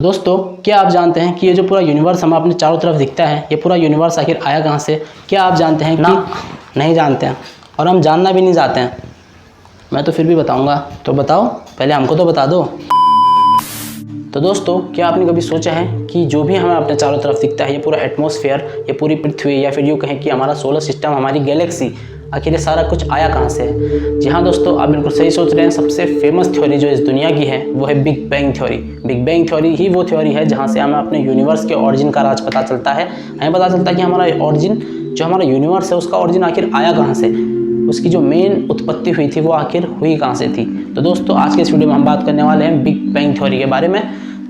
दोस्तों, क्या आप जानते हैं कि ये जो पूरा यूनिवर्स हमें अपने चारों तरफ दिखता है, ये पूरा यूनिवर्स आखिर आया कहाँ से? क्या आप जानते हैं कि नहीं जानते हैं और हम जानना भी नहीं चाहते हैं। मैं तो फिर भी बताऊंगा। तो बताओ, पहले हमको तो बता दो। तो दोस्तों, क्या आपने कभी सोचा है कि जो भी हमें अपने चारों तरफ दिखता है, ये पूरा एटमॉस्फेयर, ये पूरी पृथ्वी, या फिर यूँ कहें कि हमारा सोलर सिस्टम, हमारी गैलेक्सी, आखिर ये सारा कुछ आया कहाँ से है? जी हाँ दोस्तों, आप बिल्कुल सही सोच रहे हैं। सबसे फेमस थ्योरी जो इस दुनिया की है वो है big bang theory. Big bang theory ही वो थ्योरी है जहाँ से हमें अपने यूनिवर्स के ऑरिजिन का राज पता चलता है। हमें पता चलता है कि हमारा ऑरिजिन, जो हमारा यूनिवर्स है, उसका ऑरिजिन आखिर आया कहाँ से, उसकी जो मेन उत्पत्ति हुई थी वो आखिर हुई कहाँ से थी। तो दोस्तों, आज के इस वीडियो में हम बात करने वाले हैं बिग बैंग थ्योरी के बारे में।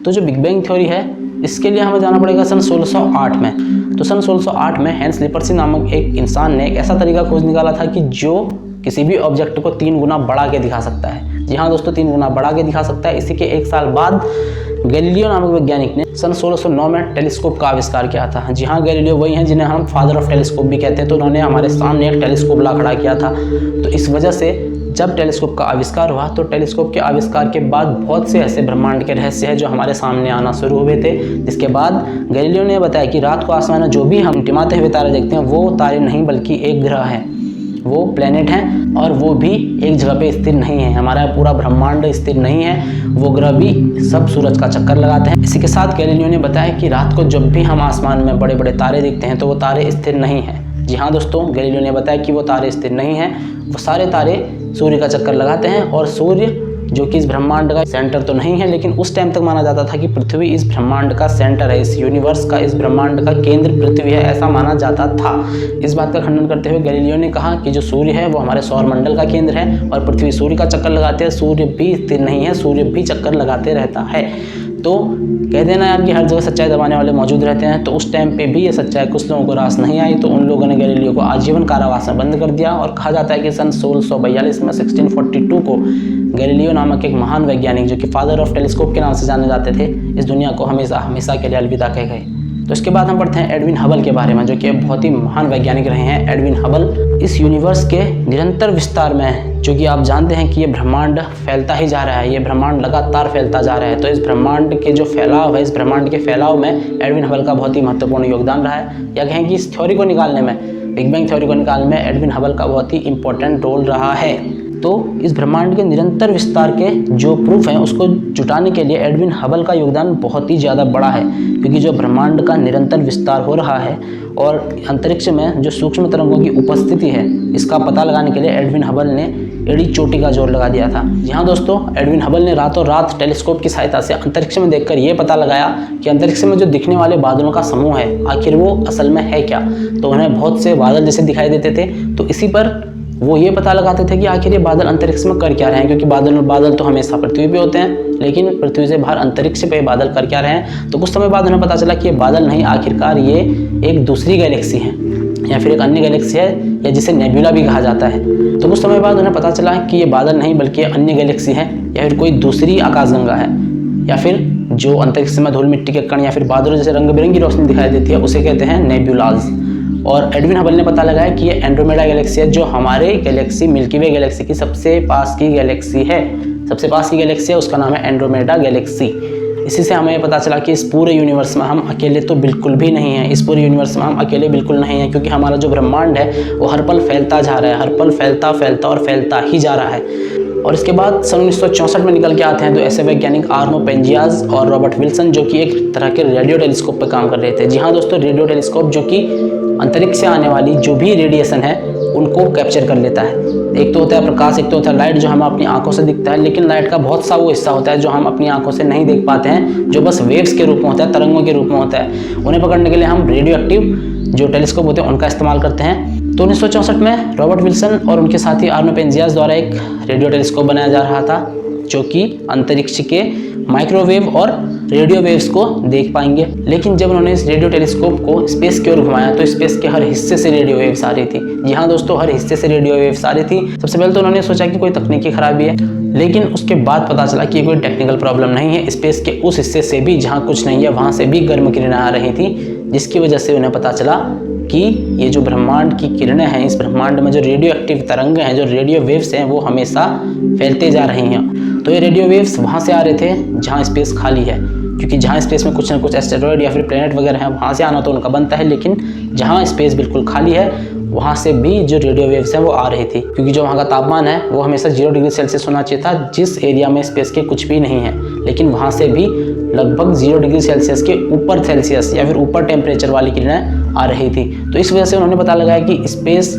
तो जो बिग बैंग थ्योरी है, इसके लिए हमें जाना पड़ेगा सन 1608 में। तो सन 1608 में हैंस लिपर्सी नामक एक इंसान ने एक ऐसा तरीका खोज निकाला था कि जो किसी भी ऑब्जेक्ट को 3 गुना बढ़ा के दिखा सकता है। जी हाँ दोस्तों, 3 गुना बढ़ा के दिखा सकता है। इसी के 1 साल बाद गैलीलियो नामक वैज्ञानिक ने सन 1609 में टेलीस्कोप का आविष्कार किया था। जी हाँ, गैलीलियो वही हैं जिन्हें हम फादर ऑफ टेलीस्कोप भी कहते हैं। तो उन्होंने हमारे सामने एक टेलीस्कोप ला खड़ा किया था। तो इस वजह से जब टेलीस्कोप का आविष्कार हुआ, तो टेलीस्कोप के आविष्कार के बाद बहुत से ऐसे ब्रह्मांड के रहस्य हैं जो हमारे सामने आना शुरू हुए थे। जिसके बाद गैलीलियो ने बताया कि रात को आसमान में जो भी हम टिमटिमाते हुए तारे देखते हैं, वो तारे नहीं बल्कि एक ग्रह है, वो प्लेनेट हैं, और वो भी एक जगह पे स्थिर नहीं है। हमारा पूरा ब्रह्मांड स्थिर नहीं है, वो ग्रह भी सब सूरज का चक्कर लगाते हैं। इसी के साथ गैलीलियो ने बताया कि रात को जब भी हम आसमान में बड़े बड़े तारे देखते हैं, तो वो तारे स्थिर नहीं हैं। जी हाँ दोस्तों, गैलीलियो ने बताया कि वो तारे स्थिर नहीं हैं, वो सारे तारे सूर्य का चक्कर लगाते हैं। और सूर्य, जो कि इस ब्रह्मांड का सेंटर तो नहीं है, लेकिन उस टाइम तक माना जाता था कि पृथ्वी इस ब्रह्मांड का सेंटर है, इस यूनिवर्स का, इस ब्रह्मांड का केंद्र पृथ्वी है, ऐसा माना जाता था। इस बात का खंडन करते हुए गैलीलियो ने कहा कि जो सूर्य है वो हमारे सौर मंडल का केंद्र है, और पृथ्वी सूर्य का चक्कर लगाते हैं। सूर्य भी स्थिर नहीं है, सूर्य भी चक्कर लगाते रहता है। तो कहते हैं ना यार कि हर जगह सच्चाई दबाने वाले मौजूद रहते हैं। तो उस टाइम पे भी ये सच्चाई कुछ लोगों को रास नहीं आई, तो उन लोगों ने गैलीलियो को आजीवन कारावास में बंद कर दिया। और कहा जाता है कि सन 1642 में 1642 को गैलीलियो नामक एक महान वैज्ञानिक, जो कि फादर ऑफ टेलीस्कोप के नाम से जाने जाते थे, इस दुनिया को हमेशा हमेशा के लिए अलविदा कह गए। तो इसके बाद हम पढ़ते हैं एडविन हबल के बारे में, जो कि बहुत ही महान वैज्ञानिक रहे हैं। एडविन हबल इस यूनिवर्स के निरंतर विस्तार में, जो कि आप जानते हैं कि ये ब्रह्मांड फैलता ही जा रहा है, ये ब्रह्मांड लगातार फैलता जा रहा है। तो इस ब्रह्मांड के जो फैलाव है, इस ब्रह्मांड के फैलाव में एडविन हबल का बहुत ही महत्वपूर्ण योगदान रहा है। या कहें कि इस थ्योरी को निकालने में, बिग बैंग थ्योरी को निकालने में एडविन हबल का बहुत ही इंपॉर्टेंट रोल रहा है। तो इस ब्रह्मांड के निरंतर विस्तार के जो प्रूफ हैं, उसको जुटाने के लिए एडविन हबल का योगदान बहुत ही ज़्यादा बड़ा है। क्योंकि जो ब्रह्मांड का निरंतर विस्तार हो रहा है और अंतरिक्ष में जो सूक्ष्म तरंगों की उपस्थिति है, इसका पता लगाने के लिए एडविन हबल ने एड़ी चोटी का जोर लगा दिया था। जी हाँ दोस्तों, एडविन हबल ने रातों रात टेलीस्कोप की सहायता से अंतरिक्ष में देखकर ये पता लगाया कि अंतरिक्ष में जो दिखने वाले बादलों का समूह है, आखिर वो असल में है क्या। तो उन्हें बहुत से बादल जैसे दिखाई देते थे। तो इसी पर वो ये पता लगाते थे कि आखिर ये बादल अंतरिक्ष में कर क्या रहे हैं। क्योंकि बादल तो हमेशा पृथ्वी पे होते हैं, लेकिन पृथ्वी से बाहर अंतरिक्ष पे बादल कर क्या रहे हैं। तो कुछ समय बाद उन्हें पता चला कि ये बादल नहीं, आखिरकार ये एक दूसरी गैलेक्सी है, या फिर एक अन्य गैलेक्सी है, या जिसे नेबुला भी कहा जाता है। तो कुछ समय बाद उन्हें पता चला कि ये बादल नहीं बल्कि अन्य गैलेक्सी है, या फिर कोई दूसरी आकाशगंगा है, या फिर जो अंतरिक्ष में धूल मिट्टी के कण या फिर बादलों जैसे रंग बिरंगी रोशनी दिखाई देती है, उसे कहते हैं नेबुलाज। और एडविन हबल ने पता लगाया कि ये एंड्रोमेडा गैलेक्सी है, जो हमारे गैलेक्सी मिल्की वे गैलेक्सी की सबसे पास की गैलेक्सी है। सबसे पास की गैलेक्सी है, उसका नाम है एंड्रोमेडा गैलेक्सी। इसी से हमें पता चला कि इस पूरे यूनिवर्स में हम अकेले तो बिल्कुल भी नहीं हैं। इस पूरे यूनिवर्स में हम अकेले बिल्कुल नहीं हैं, क्योंकि हमारा जो ब्रह्मांड है वो हर पल फैलता जा रहा है, हर पल फैलता और फैलता ही जा रहा है। और इसके बाद सन 1964 में निकल के आते हैं तो ऐसे वैज्ञानिक आर्नो पेंजियाज और रॉबर्ट विल्सन, जो कि एक तरह के रेडियो टेलीस्कोप पर काम कर रहे थे। जी हाँ दोस्तों, रेडियो टेलीस्कोप जो कि अंतरिक्ष से आने वाली जो भी रेडिएशन है उनको कैप्चर कर लेता है। एक तो होता है प्रकाश, एक तो होता है लाइट, जो हमें अपनी आंखों से दिखता है। लेकिन लाइट का बहुत सा वो हिस्सा होता है जो हम अपनी आंखों से नहीं देख पाते हैं, जो बस वेव्स के रूप में होता है, तरंगों के रूप में होता है। उन्हें पकड़ने के लिए हम रेडियो एक्टिव जो टेलीस्कोप होते हैं उनका इस्तेमाल करते हैं। तो 1964 में रॉबर्ट विल्सन और उनके साथी आर्नो पेंजियास द्वारा एक रेडियो टेलीस्कोप बनाया जा रहा था, जो कि अंतरिक्ष के माइक्रोवेव और रेडियो वेव्स को देख पाएंगे। लेकिन जब उन्होंने इस रेडियो टेलीस्कोप को स्पेस की ओर घुमाया, तो स्पेस के हर हिस्से से रेडियो वेव्स आ रही थी। जी हाँ दोस्तों, हर हिस्से से रेडियो वेव्स आ रही थी। सबसे पहले तो उन्होंने सोचा कि कोई तकनीकी खराबी है, लेकिन उसके बाद पता चला कि कोई टेक्निकल प्रॉब्लम नहीं है। स्पेस के उस हिस्से से भी जहाँ कुछ नहीं है, वहाँ से भी गर्म किरणें आ रही थी, जिसकी वजह से उन्हें पता चला कि ये जो ब्रह्मांड की किरणें हैं, इस ब्रह्मांड में जो रेडियो एक्टिव तरंग हैं, जो रेडियो वेव्स हैं, वो हमेशा फैलते जा रही हैं। तो ये रेडियो वेव्स वहाँ से आ रहे थे जहाँ स्पेस खाली है। क्योंकि जहाँ स्पेस में कुछ ना कुछ एस्टेरॉयड या फिर प्लैनेट वगैरह हैं वहाँ से आना तो उनका बनता है, लेकिन जहाँ स्पेस बिल्कुल खाली है वहाँ से भी जो रेडियो वेव्स हैं वो आ रही थी, क्योंकि जो वहाँ का तापमान है वो हमेशा 0 डिग्री सेल्सियस होना चाहिए था, जिस एरिया में स्पेस के कुछ भी नहीं है, लेकिन वहाँ से भी लगभग 0 डिग्री सेल्सियस के ऊपर सेल्सियस या फिर ऊपर टेम्परेचर वाली किरणें आ रही थी। तो इस वजह से उन्होंने पता लगाया कि स्पेस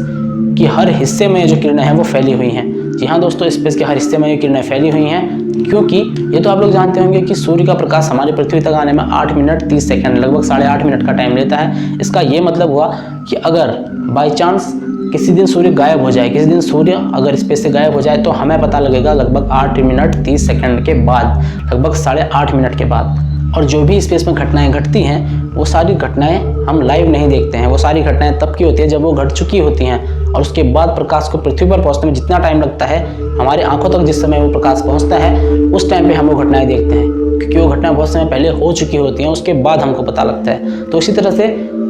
की हर हिस्से में जो किरणें हैं वो फैली हुई हैं। जी हाँ दोस्तों, स्पेस के हर हिस्से में ये किरणें फैली हुई हैं, क्योंकि ये तो आप लोग जानते होंगे कि सूर्य का प्रकाश हमारी पृथ्वी तक आने में 8 मिनट 30 सेकंड लगभग 8.5 मिनट का टाइम लेता है। इसका ये मतलब हुआ कि अगर बाई चांस किसी दिन सूर्य गायब हो जाए, किसी दिन सूर्य अगर स्पेस से गायब हो जाए तो हमें पता लगेगा लगभग 8 मिनट 30 सेकंड के बाद, लगभग 8.5 मिनट के बाद। और जो भी स्पेस में घटनाएं घटती हैं वो सारी घटनाएं हम लाइव नहीं देखते हैं, वो सारी घटनाएं तब की होती है जब वो घट चुकी होती हैं, और उसके बाद प्रकाश को पृथ्वी पर पहुंचने में जितना टाइम लगता है, हमारे आंखों तक जिस समय वो प्रकाश पहुंचता है उस टाइम पे हम वो घटनाएं देखते हैं, क्योंकि वो घटना बहुत समय पहले हो चुकी होती हैं, उसके बाद हमको पता लगता है। तो इसी तरह से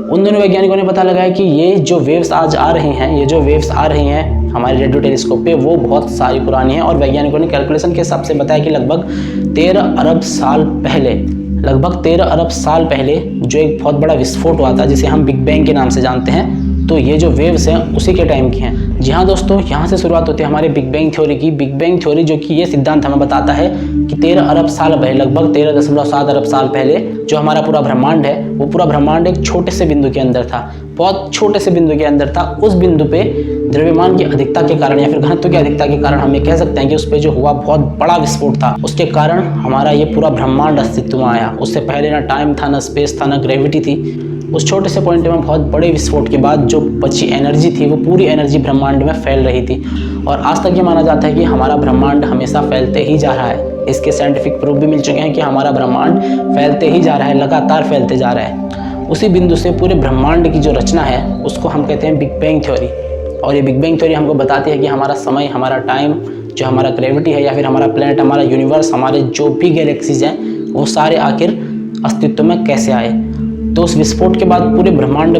उन दोनों वैज्ञानिकों ने पता लगाया कि ये जो वेव्स आज आ रही हैं, ये जो वेव्स आ रही हैं हमारे रेडियो टेलीस्कोप पे, वो बहुत सारी पुरानी हैं, और वैज्ञानिकों ने कैलकुलेशन के हिसाब से बताया कि लगभग 13 अरब साल पहले, लगभग 13 अरब साल पहले जो एक बहुत बड़ा विस्फोट हुआ था जिसे हम बिग बैंग के नाम से जानते हैं, तो ये जो वेव्स हैं उसी के टाइम की हैं। जी हाँ दोस्तों, यहाँ से शुरुआत होती है हमारे बिग बैंग थ्योरी की। बिग बैंग थ्योरी जो कि ये सिद्धांत हमें बताता है कि 13 अरब साल पहले, लगभग 13.7 अरब साल पहले जो हमारा पूरा ब्रह्मांड है, वो पूरा ब्रह्मांड एक छोटे से बिंदु के अंदर था, बहुत छोटे से बिंदु के अंदर था। उस बिंदु पे द्रव्यमान की अधिकता के कारण या फिर घनत्व की अधिकता के कारण हम ये कह सकते हैं कि उस पर जो हुआ बहुत बड़ा विस्फोट था, उसके कारण हमारा ये पूरा ब्रह्मांड अस्तित्व में आया। उससे पहले ना टाइम था, ना स्पेस था, ना ग्रेविटी थी। उस छोटे से पॉइंट में बहुत बड़े विस्फोट के बाद जो बची एनर्जी थी वो पूरी एनर्जी ब्रह्मांड में फैल रही थी, और आज तक ये माना जाता है कि हमारा ब्रह्मांड हमेशा फैलते ही जा रहा है। इसके साइंटिफिक प्रूफ भी मिल चुके हैं कि हमारा ब्रह्मांड फैलते ही जा रहा है, लगातार फैलते जा रहा है। उसी बिंदु से पूरे ब्रह्मांड की जो रचना है उसको हम कहते हैं बिग बैंग थ्योरी, और ये बिग बैंग थ्योरी हमको बताती है कि हमारा समय, हमारा टाइम, जो हमारा ग्रेविटी है या फिर हमारा प्लैनेट, हमारा यूनिवर्स, हमारे जो भी गैलेक्सीज हैं वो सारे आखिर अस्तित्व में कैसे आए। तो उस विस्फोट के बाद पूरे ब्रह्मांड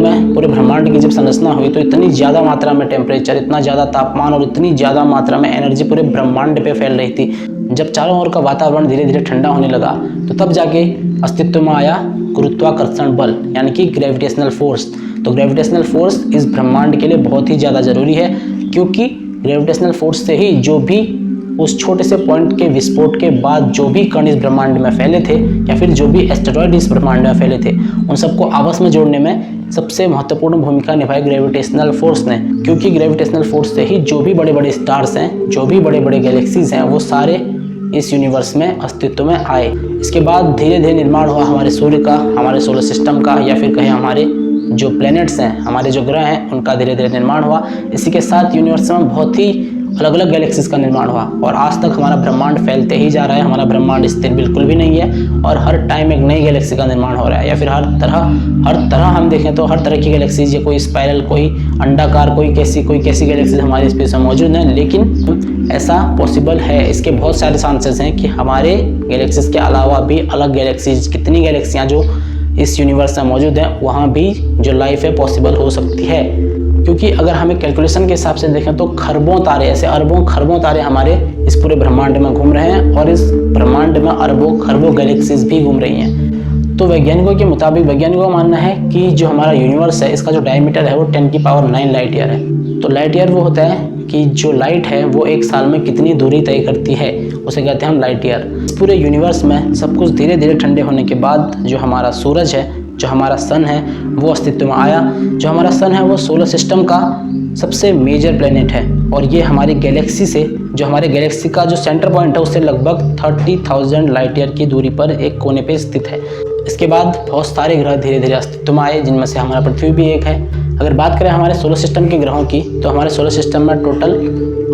की जब संरचना हुई तो इतनी ज़्यादा मात्रा में टेम्परेचर, इतना ज़्यादा तापमान और इतनी ज़्यादा मात्रा में एनर्जी पूरे ब्रह्मांड पे फैल रही थी। जब चारों ओर का वातावरण धीरे धीरे ठंडा होने लगा तो तब जाके अस्तित्व में आया गुरुत्वाकर्षण बल, यानी कि ग्रेविटेशनल फोर्स। तो ग्रेविटेशनल फोर्स इस ब्रह्मांड के लिए बहुत ही ज़्यादा ज़रूरी है, क्योंकि ग्रेविटेशनल फोर्स से ही जो भी उस छोटे से पॉइंट के विस्फोट के बाद जो भी कण इस ब्रह्मांड में फैले थे या फिर जो भी एस्टेरॉयड इस ब्रह्मांड में फैले थे, उन सबको आपस में जोड़ने में सबसे महत्वपूर्ण भूमिका निभाई ग्रेविटेशनल फोर्स ने, क्योंकि ग्रेविटेशनल फोर्स से ही जो भी बड़े बड़े स्टार्स हैं, जो भी बड़े बड़े गैलेक्सीज हैं, वो सारे इस यूनिवर्स में अस्तित्व में आए। इसके बाद धीरे धीरे निर्माण हुआ हमारे सूर्य का, हमारे सोलर सिस्टम का, या फिर कहें हमारे जो प्लैनेट्स हैं, हमारे जो ग्रह हैं, उनका धीरे धीरे निर्माण हुआ। इसी के साथ यूनिवर्स में बहुत ही अलग अलग गैलेक्सीज का निर्माण हुआ, और आज तक हमारा ब्रह्मांड फैलते ही जा रहा है। हमारा ब्रह्मांड स्थिर बिल्कुल भी नहीं है, और हर टाइम एक नई गैलेक्सी का निर्माण हो रहा है, या फिर हर तरह हम देखें तो हर तरह की गैलेक्सीज, या कोई स्पाइरल, कोई अंडाकार, कोई कैसी गैलेक्सीज हमारे स्पेस में मौजूद हैं। लेकिन ऐसा पॉसिबल है, इसके बहुत सारे चांसेस हैं कि हमारे गैलेक्सीज के अलावा भी अलग गैलेक्सीज, कितनी गैलेक्सियाँ जो इस यूनिवर्स में मौजूद हैं, वहाँ भी जो लाइफ है पॉसिबल हो सकती है। क्योंकि अगर हमें कैलकुलेशन के हिसाब से देखें तो खरबों तारे, ऐसे अरबों खरबों तारे हमारे इस पूरे ब्रह्मांड में घूम रहे हैं, और इस ब्रह्मांड में अरबों खरबों गैलेक्सीज भी घूम रही हैं। तो वैज्ञानिकों के मुताबिक, वैज्ञानिकों का मानना है कि जो हमारा यूनिवर्स है, इसका जो डायमीटर है वो 10⁹ लाइट ईयर है। तो लाइट ईयर वो होता है कि जो लाइट है वो एक साल में कितनी दूरी तय करती है, उसे कहते हैं हम लाइट ईयर। इस पूरे यूनिवर्स में सब कुछ धीरे धीरे ठंडे होने के बाद जो हमारा सूरज है, जो हमारा सन है, वो अस्तित्व में आया। जो हमारा सन है वो सोलर सिस्टम का सबसे मेजर प्लेनेट है, और ये हमारी गैलेक्सी से, जो हमारे गैलेक्सी का जो सेंटर पॉइंट है उससे लगभग 30,000 लाइट ईयर की दूरी पर एक कोने पे स्थित है। इसके बाद बहुत सारे ग्रह धीरे धीरे अस्तित्व में आए, जिनमें से हमारा पृथ्वी भी एक है। अगर बात करें हमारे सोलर सिस्टम के ग्रहों की, तो हमारे सोलर सिस्टम में टोटल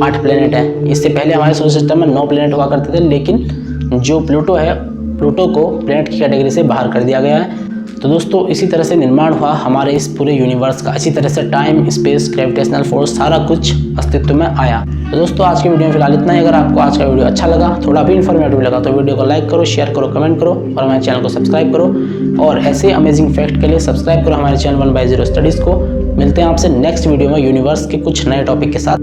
8 प्लेनेट हैं। इससे पहले हमारे सोलर सिस्टम में 9 प्लेनेट हुआ करते थे, लेकिन जो प्लूटो है, प्लूटो को प्लेनेट की कैटेगरी से बाहर कर दिया गया है। तो दोस्तों इसी तरह से निर्माण हुआ हमारे इस पूरे यूनिवर्स का। इसी तरह से टाइम, स्पेस, ग्रेविटेशनल फोर्स, सारा कुछ अस्तित्व में आया। तो दोस्तों आज की वीडियो में फिलहाल इतना ही। अगर आपको आज का वीडियो अच्छा लगा, थोड़ा भी इन्फॉर्मेटिव लगा, तो वीडियो को लाइक करो, शेयर करो, कमेंट करो, और हमारे चैनल को सब्सक्राइब करो। और ऐसे अमेजिंग फैक्ट के लिए सब्सक्राइब करो हमारे चैनल 1/0 स्टडीज़ को। मिलते हैं आपसे नेक्स्ट वीडियो में यूनिवर्स के कुछ नए टॉपिक के साथ।